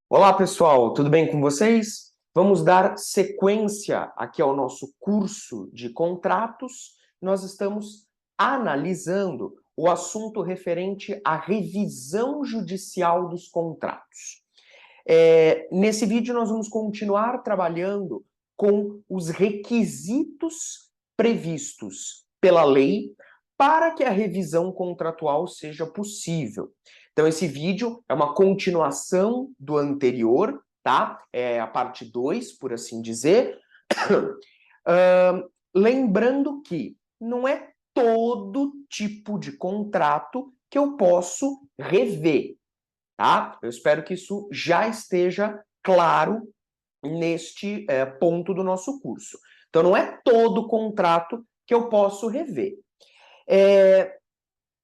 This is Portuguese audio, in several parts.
Olá, pessoal, tudo bem com vocês? Vamos dar sequência aqui ao nosso curso de contratos. Nós estamos analisando o assunto referente à revisão judicial dos contratos. Nesse vídeo, nós vamos continuar trabalhando com os requisitos previstos pela lei para que a revisão contratual seja possível. Então, esse vídeo é uma continuação do anterior, tá? É a parte 2, por assim dizer. Lembrando que não é todo tipo de contrato que eu posso rever, tá? Eu espero que isso já esteja claro neste ponto do nosso curso. Então, não é todo contrato que eu posso rever.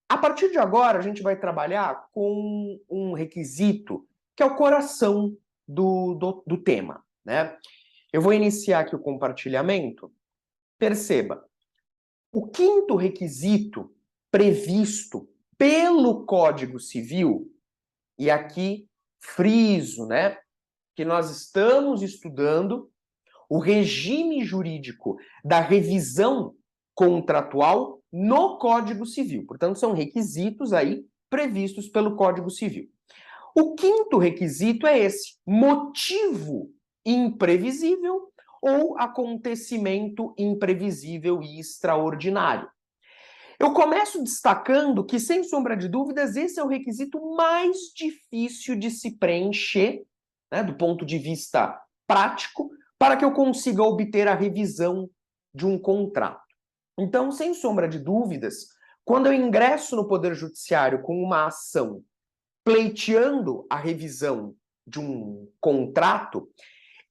A partir de agora, a gente vai trabalhar com um requisito que é o coração do tema, né? Eu vou iniciar aqui o compartilhamento. Perceba, o quinto requisito previsto pelo Código Civil, e aqui friso, né, que nós estamos estudando o regime jurídico da revisão contratual no Código Civil. Portanto, são requisitos aí previstos pelo Código Civil. O quinto requisito é esse: motivo imprevisível ou acontecimento imprevisível e extraordinário. Eu começo destacando que, sem sombra de dúvidas, esse é o requisito mais difícil de se preencher, né, do ponto de vista prático, para que eu consiga obter a revisão de um contrato. Então, sem sombra de dúvidas, quando eu ingresso no Poder Judiciário com uma ação pleiteando a revisão de um contrato,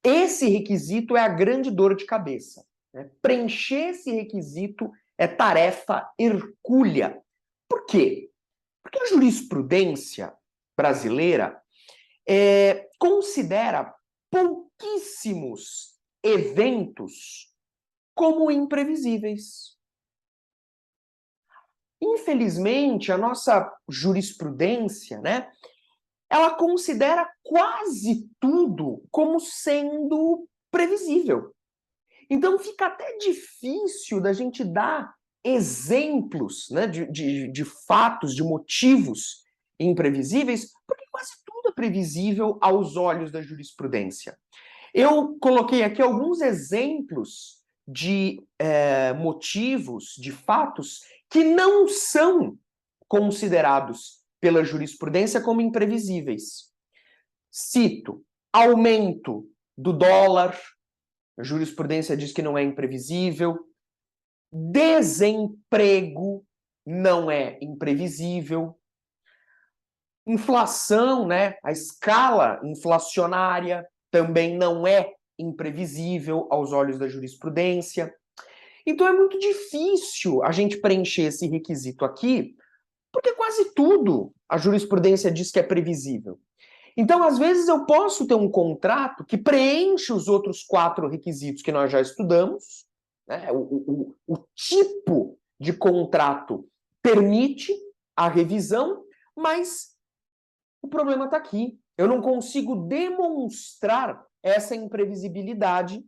esse requisito é a grande dor de cabeça, né? Preencher esse requisito é tarefa hercúlea. Por quê? Porque a jurisprudência brasileira considera pouquíssimos eventos como imprevisíveis. Infelizmente, a nossa jurisprudência, né, ela considera quase tudo como sendo previsível. Então fica até difícil da gente dar exemplos, né, de fatos, de motivos imprevisíveis, porque quase tudo é previsível aos olhos da jurisprudência. Eu coloquei aqui alguns exemplos de motivos, de fatos, que não são considerados pela jurisprudência como imprevisíveis. Cito: aumento do dólar, a jurisprudência diz que não é imprevisível. Desemprego não é imprevisível. Inflação, né? A escala inflacionária também não é imprevisível aos olhos da jurisprudência. Então é muito difícil a gente preencher esse requisito aqui, porque quase tudo a jurisprudência diz que é previsível. Então, às vezes, eu posso ter um contrato que preenche os outros 4 requisitos que nós já estudamos, né? O tipo de contrato permite a revisão, mas o problema está aqui. Eu não consigo demonstrar essa imprevisibilidade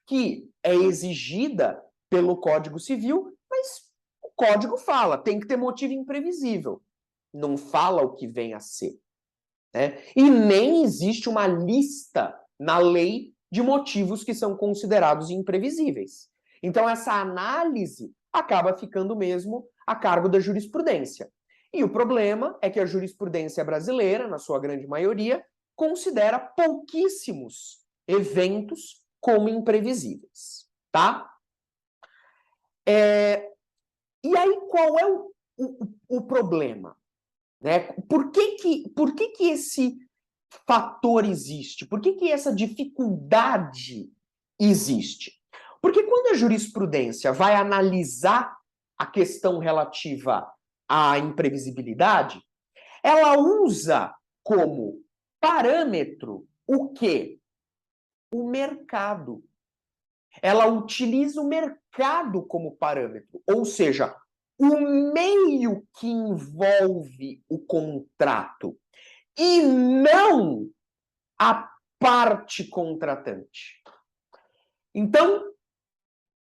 que é exigida pelo Código Civil, mas o Código fala, tem que ter motivo imprevisível. Não fala o que vem a ser. Né? E nem existe uma lista na lei de motivos que são considerados imprevisíveis. Então, essa análise acaba ficando mesmo a cargo da jurisprudência. E o problema é que a jurisprudência brasileira, na sua grande maioria, considera pouquíssimos eventos como imprevisíveis, tá? E aí, qual é o problema? Né? Por que esse fator existe? Por que essa dificuldade existe? Porque quando a jurisprudência vai analisar a questão relativa à imprevisibilidade, ela usa como parâmetro o quê? O mercado. Ela utiliza o mercado como parâmetro, ou seja, o meio que envolve o contrato, e não a parte contratante. Então,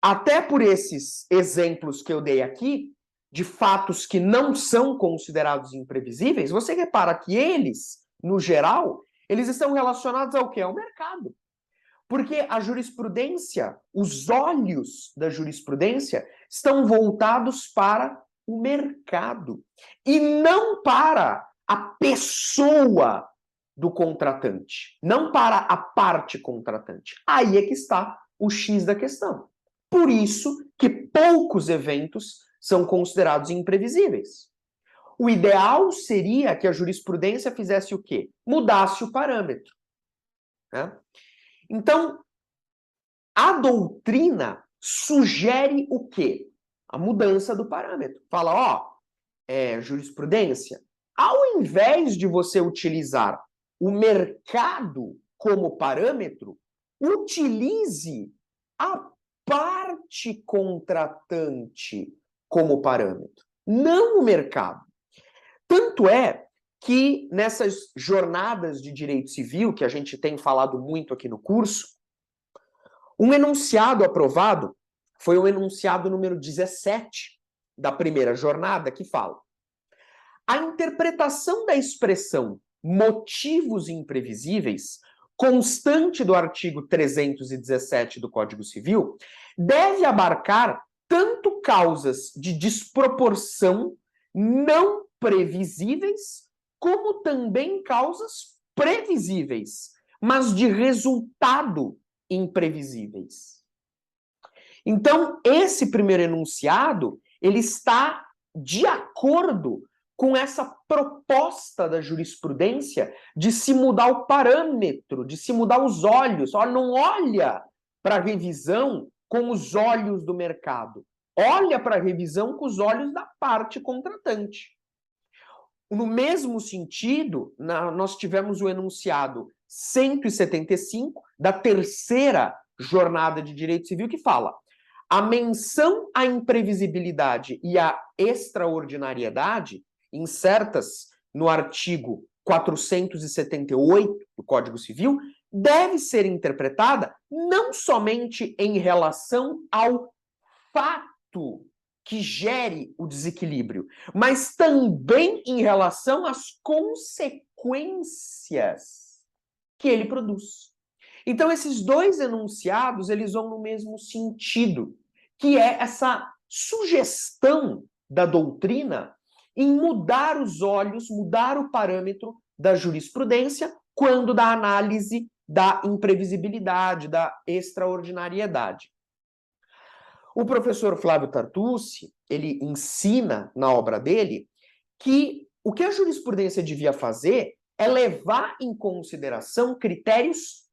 até por esses exemplos que eu dei aqui, de fatos que não são considerados imprevisíveis, você repara que eles, no geral, eles estão relacionados ao quê? Ao mercado. Porque a jurisprudência, os olhos da jurisprudência estão voltados para o mercado e não para a pessoa do contratante, não para a parte contratante. Aí é que está o X da questão. Por isso que poucos eventos são considerados imprevisíveis. O ideal seria que a jurisprudência fizesse o quê? Mudasse o parâmetro, né? Então, a doutrina sugere o quê? A mudança do parâmetro. Fala, ó, jurisprudência, ao invés de você utilizar o mercado como parâmetro, utilize a parte contratante como parâmetro, não o mercado. Tanto é que nessas jornadas de direito civil, que a gente tem falado muito aqui no curso, um enunciado aprovado foi o enunciado número 17 da primeira jornada, que fala: a interpretação da expressão motivos imprevisíveis, constante do artigo 317 do Código Civil, deve abarcar tanto causas de desproporção não previsíveis, como também causas previsíveis, mas de resultado imprevisíveis. Então, esse primeiro enunciado, ele está de acordo com essa proposta da jurisprudência de se mudar o parâmetro, de se mudar os olhos. Olha, não olha para a revisão com os olhos do mercado. Olha para a revisão com os olhos da parte contratante. No mesmo sentido, nós tivemos o enunciado 175 da terceira jornada de direito civil, que fala: a menção à imprevisibilidade e à extraordinariedade, incertas no artigo 478 do Código Civil, deve ser interpretada não somente em relação ao fato que gere o desequilíbrio, mas também em relação às consequências que ele produz. Então, esses dois enunciados, eles vão no mesmo sentido, que é essa sugestão da doutrina em mudar os olhos, mudar o parâmetro da jurisprudência quando da análise da imprevisibilidade, da extraordinariedade. O professor Flávio Tartucci, ele ensina na obra dele que o que a jurisprudência devia fazer é levar em consideração critérios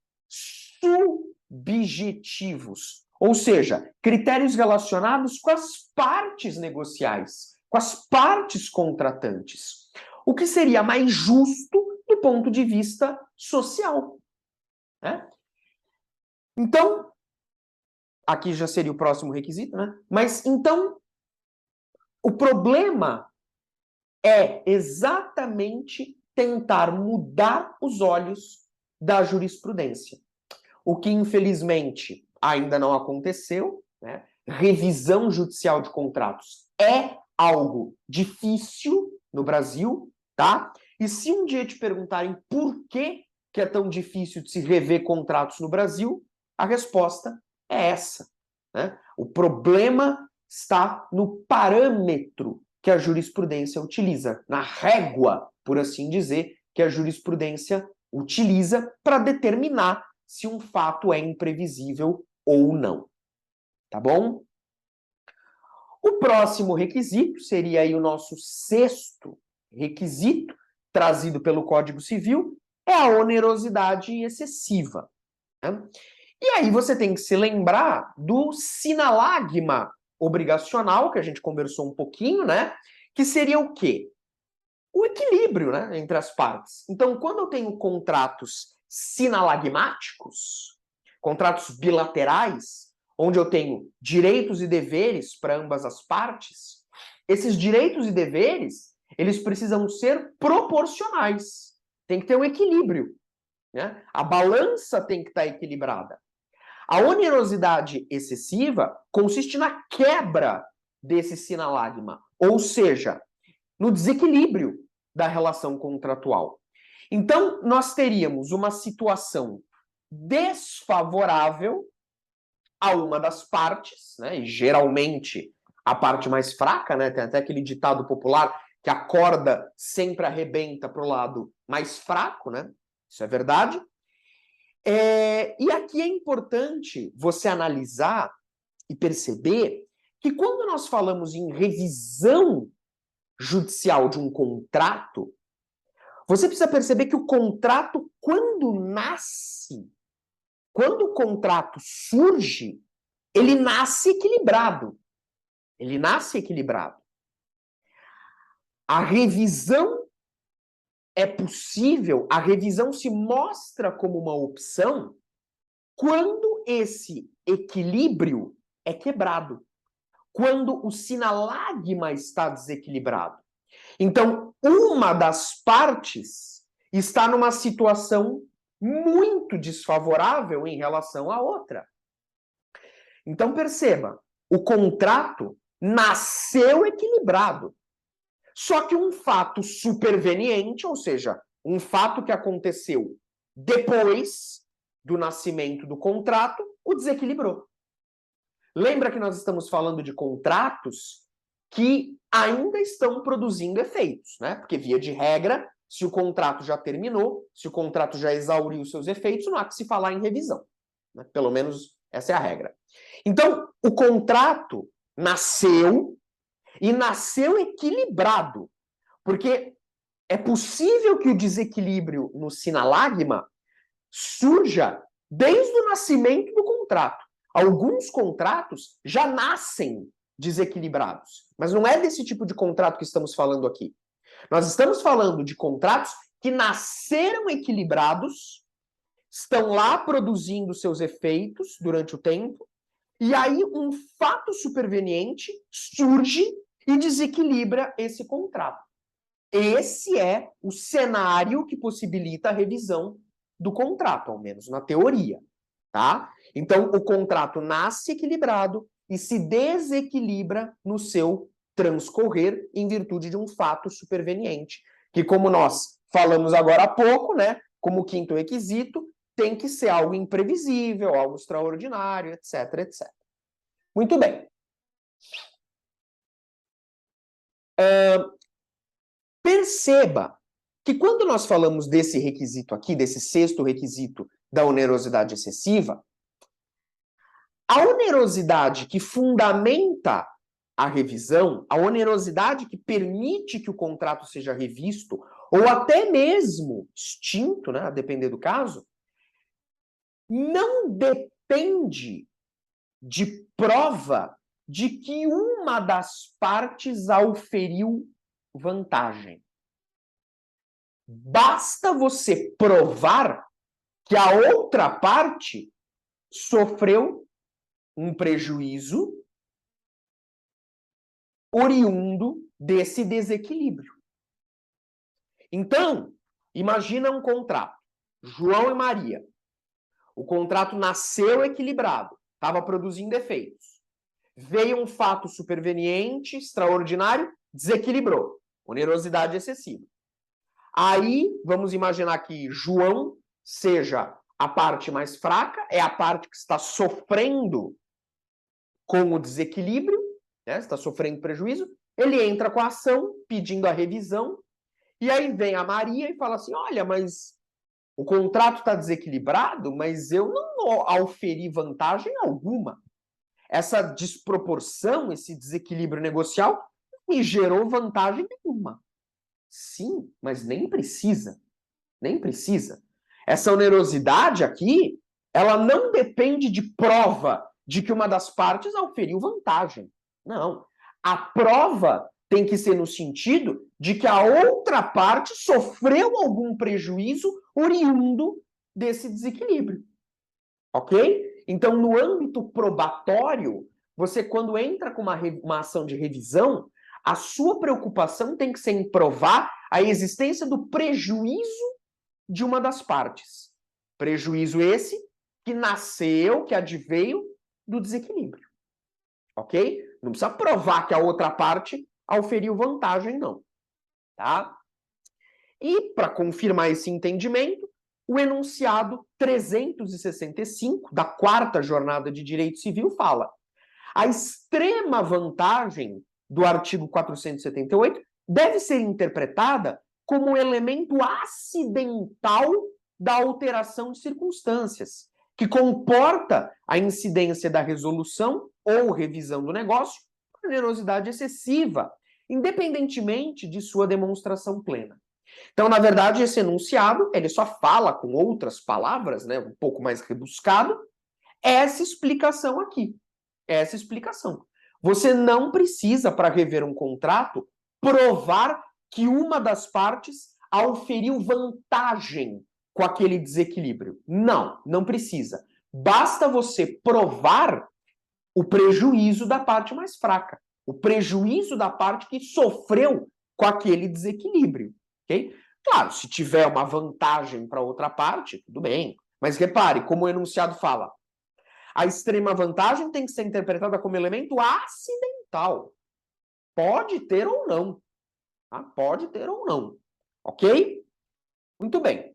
subjetivos, ou seja, critérios relacionados com as partes negociais, com as partes contratantes, o que seria mais justo do ponto de vista social, né? Então, aqui já seria o próximo requisito, né? Mas, então, o problema é exatamente tentar mudar os olhos da jurisprudência. O que, infelizmente, ainda não aconteceu, né? Revisão judicial de contratos é algo difícil no Brasil, tá? E se um dia te perguntarem por que é tão difícil de se rever contratos no Brasil, a resposta é essa, né? O problema está no parâmetro que a jurisprudência utiliza, na régua, por assim dizer, que a jurisprudência utiliza para determinar se um fato é imprevisível ou não. Tá bom? O próximo requisito seria aí o nosso sexto requisito, trazido pelo Código Civil, é a onerosidade excessiva, né? E aí você tem que se lembrar do sinalagma obrigacional, que a gente conversou um pouquinho, né? Que seria o quê? O equilíbrio, né, entre as partes. Então, quando eu tenho contratos sinalagmáticos, contratos bilaterais, onde eu tenho direitos e deveres para ambas as partes, esses direitos e deveres, eles precisam ser proporcionais. Tem que ter um equilíbrio né? A balança tem que estar equilibrada. A onerosidade excessiva consiste na quebra desse sinalagma, ou seja, no desequilíbrio da relação contratual. Então, nós teríamos uma situação desfavorável a uma das partes, né? E geralmente a parte mais fraca, né? Tem até aquele ditado popular que a corda sempre arrebenta para o lado mais fraco, né? Isso é verdade. E aqui é importante você analisar e perceber que quando nós falamos em revisão judicial de um contrato, você precisa perceber que o contrato, quando nasce, quando o contrato surge, ele nasce equilibrado. Ele nasce equilibrado. A revisão é possível, a revisão se mostra como uma opção quando esse equilíbrio é quebrado, quando o sinalagma está desequilibrado. Então, uma das partes está numa situação muito desfavorável em relação à outra. Então, perceba, o contrato nasceu equilibrado. Só que um fato superveniente, ou seja, um fato que aconteceu depois do nascimento do contrato, o desequilibrou. Lembra que nós estamos falando de contratos que ainda estão produzindo efeitos, né? Porque, via de regra, se o contrato já terminou, se o contrato já exauriu seus efeitos, não há que se falar em revisão, né? Pelo menos essa é a regra. Então, o contrato nasceu e nasceu equilibrado, porque é possível que o desequilíbrio no sinalagma surja desde o nascimento do contrato. Alguns contratos já nascem desequilibrados, mas não é desse tipo de contrato que estamos falando aqui. Nós estamos falando de contratos que nasceram equilibrados, estão lá produzindo seus efeitos durante o tempo, e aí um fato superveniente surge e desequilibra esse contrato. Esse é o cenário que possibilita a revisão do contrato, ao menos na teoria, tá? Então, o contrato nasce equilibrado e se desequilibra no seu transcorrer em virtude de um fato superveniente, que, como nós falamos agora há pouco, né, como quinto requisito, tem que ser algo imprevisível, algo extraordinário, etc, etc. Muito bem. Perceba que quando nós falamos desse requisito aqui, desse sexto requisito da onerosidade excessiva, a onerosidade que fundamenta a revisão, a onerosidade que permite que o contrato seja revisto, ou até mesmo extinto, né, a depender do caso, não depende de prova de que uma das partes auferiu vantagem. Basta você provar que a outra parte sofreu um prejuízo oriundo desse desequilíbrio. Então, imagina um contrato. João e Maria. O contrato nasceu equilibrado, estava produzindo efeitos. Veio um fato superveniente, extraordinário, desequilibrou. Onerosidade excessiva. Aí, vamos imaginar que João seja a parte mais fraca, é a parte que está sofrendo com o desequilíbrio, né? Está sofrendo prejuízo. Ele entra com a ação, pedindo a revisão, e aí vem a Maria e fala assim, olha, mas o contrato está desequilibrado, mas eu não auferi vantagem alguma. Essa desproporção, esse desequilíbrio negocial, me gerou vantagem nenhuma. Sim, mas nem precisa. Nem precisa. Essa onerosidade aqui, ela não depende de prova de que uma das partes auferiu vantagem. Não. A prova tem que ser no sentido de que a outra parte sofreu algum prejuízo oriundo desse desequilíbrio. Ok? Então, no âmbito probatório, você, quando entra com uma ação de revisão, a sua preocupação tem que ser em provar a existência do prejuízo de uma das partes. Prejuízo esse que nasceu, que adveio do desequilíbrio. Ok? Não precisa provar que a outra parte auferiu vantagem, não. Tá? E, para confirmar esse entendimento, o enunciado 365 da quarta jornada de direito civil fala: a extrema vantagem do artigo 478 deve ser interpretada como elemento acidental da alteração de circunstâncias, que comporta a incidência da resolução ou revisão do negócio por onerosidade excessiva, independentemente de sua demonstração plena. Então, na verdade, esse enunciado, ele só fala com outras palavras, né, um pouco mais rebuscado, essa explicação aqui. Essa explicação. Você não precisa, para rever um contrato, provar que uma das partes auferiu vantagem com aquele desequilíbrio. Não, não precisa. Basta você provar o prejuízo da parte mais fraca, o prejuízo da parte que sofreu com aquele desequilíbrio. Okay? Claro, se tiver uma vantagem para outra parte, tudo bem. Mas repare, como o enunciado fala, a extrema vantagem tem que ser interpretada como elemento acidental. Pode ter ou não. Tá? Pode ter ou não. Ok? Muito bem.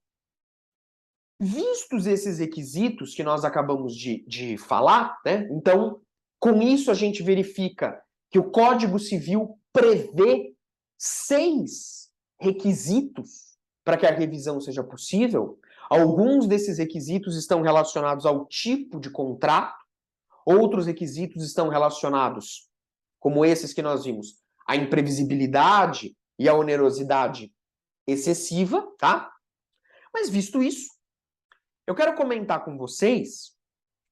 Vistos esses requisitos que nós acabamos de falar, né? Então, com isso a gente verifica que o Código Civil prevê 6 requisitos para que a revisão seja possível. Alguns desses requisitos estão relacionados ao tipo de contrato, outros requisitos estão relacionados, como esses que nós vimos, à imprevisibilidade e à onerosidade excessiva, tá? Mas visto isso, eu quero comentar com vocês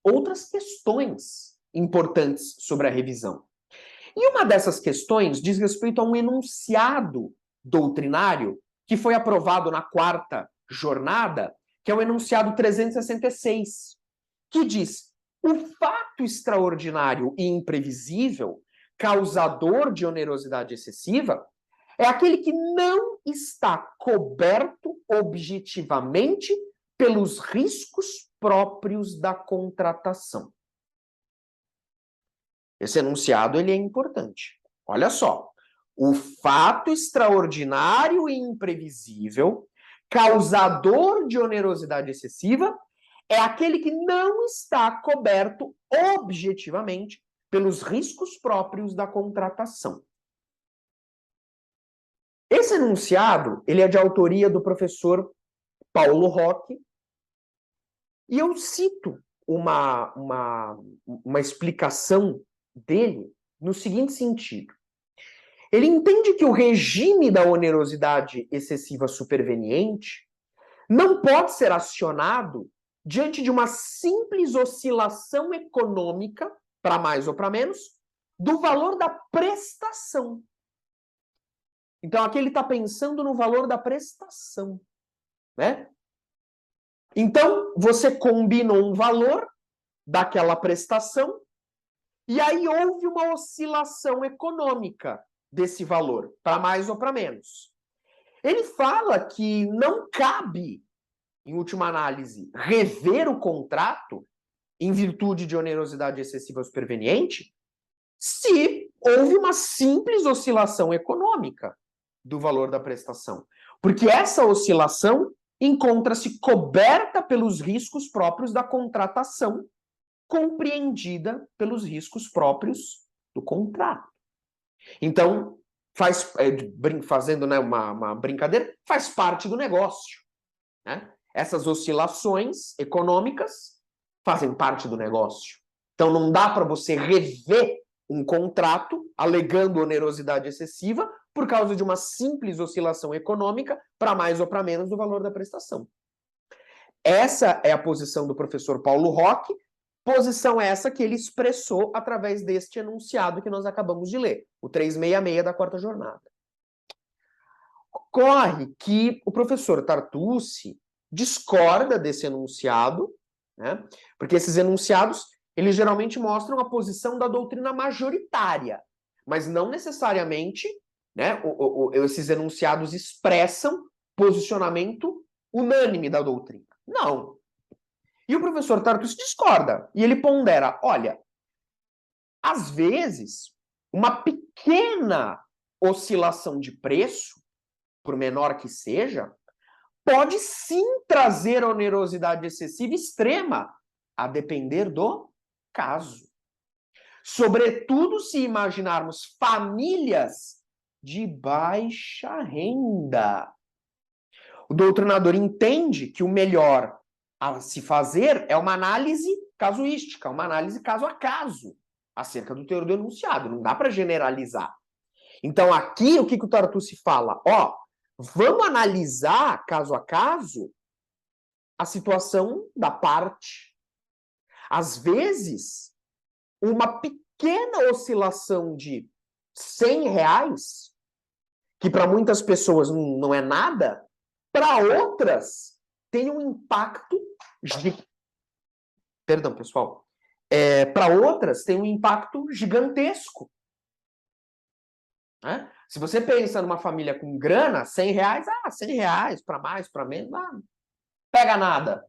outras questões importantes sobre a revisão. E uma dessas questões diz respeito a um enunciado doutrinário que foi aprovado na quarta jornada, que é o enunciado 366, que diz: o fato extraordinário e imprevisível, causador de onerosidade excessiva, é aquele que não está coberto objetivamente pelos riscos próprios da contratação. Esse enunciado ele é importante. Olha só. O fato extraordinário e imprevisível, causador de onerosidade excessiva, é aquele que não está coberto objetivamente pelos riscos próprios da contratação. Esse enunciado, ele é de autoria do professor Paulo Roque, e eu cito uma explicação dele no seguinte sentido. Ele entende que o regime da onerosidade excessiva superveniente não pode ser acionado diante de uma simples oscilação econômica, para mais ou para menos, do valor da prestação. Então, aqui ele está pensando no valor da prestação, né? Então, você combinou um valor daquela prestação e aí houve uma oscilação econômica desse valor, para mais ou para menos. Ele fala que não cabe, em última análise, rever o contrato em virtude de onerosidade excessiva superveniente se houve uma simples oscilação econômica do valor da prestação. Porque essa oscilação encontra-se coberta pelos riscos próprios da contratação, compreendida pelos riscos próprios do contrato. Então, fazendo, né, uma brincadeira, faz parte do negócio, né? Essas oscilações econômicas fazem parte do negócio. Então, não dá para você rever um contrato alegando onerosidade excessiva por causa de uma simples oscilação econômica para mais ou para menos do valor da prestação. Essa é a posição do professor Paulo Roque, posição essa que ele expressou através deste enunciado que nós acabamos de ler, o 366 da quarta jornada. Ocorre que o professor Tartucci discorda desse enunciado, né? Porque esses enunciados, eles geralmente mostram a posição da doutrina majoritária, mas não necessariamente, né, esses enunciados expressam posicionamento unânime da doutrina. Não. E o professor Tartucci discorda, e ele pondera, olha, às vezes, uma pequena oscilação de preço, por menor que seja, pode sim trazer onerosidade excessiva extrema, a depender do caso. Sobretudo se imaginarmos famílias de baixa renda. O doutrinador entende que o melhor a se fazer é uma análise casuística, uma análise caso a caso, acerca do teor do enunciado. Não dá para generalizar. Então, aqui, o que o Tartucci fala? Ó, vamos analisar, caso a caso, a situação da parte. Às vezes, uma pequena oscilação de R$100, que para muitas pessoas não é nada, para outras tem um impacto Perdão, pessoal. Para outras tem um impacto gigantesco. Né? Se você pensa numa família com grana, R$100, R$100, para mais, para menos, não pega nada.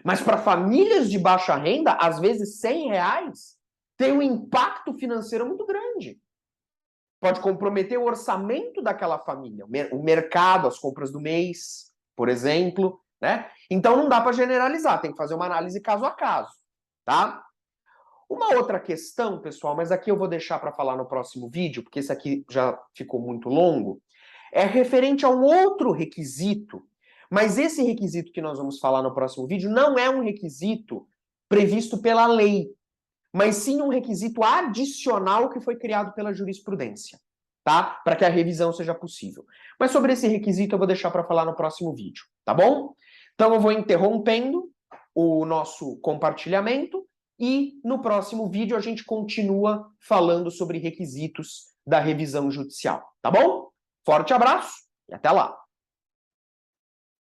Mas para famílias de baixa renda, às vezes R$100 tem um impacto financeiro muito grande. Pode comprometer o orçamento daquela família, o mercado, as compras do mês, por exemplo, né? Então não dá para generalizar, tem que fazer uma análise caso a caso, tá? Uma outra questão, pessoal, mas aqui eu vou deixar para falar no próximo vídeo, porque esse aqui já ficou muito longo, é referente a um outro requisito, mas esse requisito que nós vamos falar no próximo vídeo não é um requisito previsto pela lei, mas sim um requisito adicional que foi criado pela jurisprudência, tá? Para que a revisão seja possível. Mas sobre esse requisito eu vou deixar para falar no próximo vídeo, tá bom? Então eu vou interrompendo o nosso compartilhamento e no próximo vídeo a gente continua falando sobre requisitos da revisão judicial, tá bom? Forte abraço e até lá!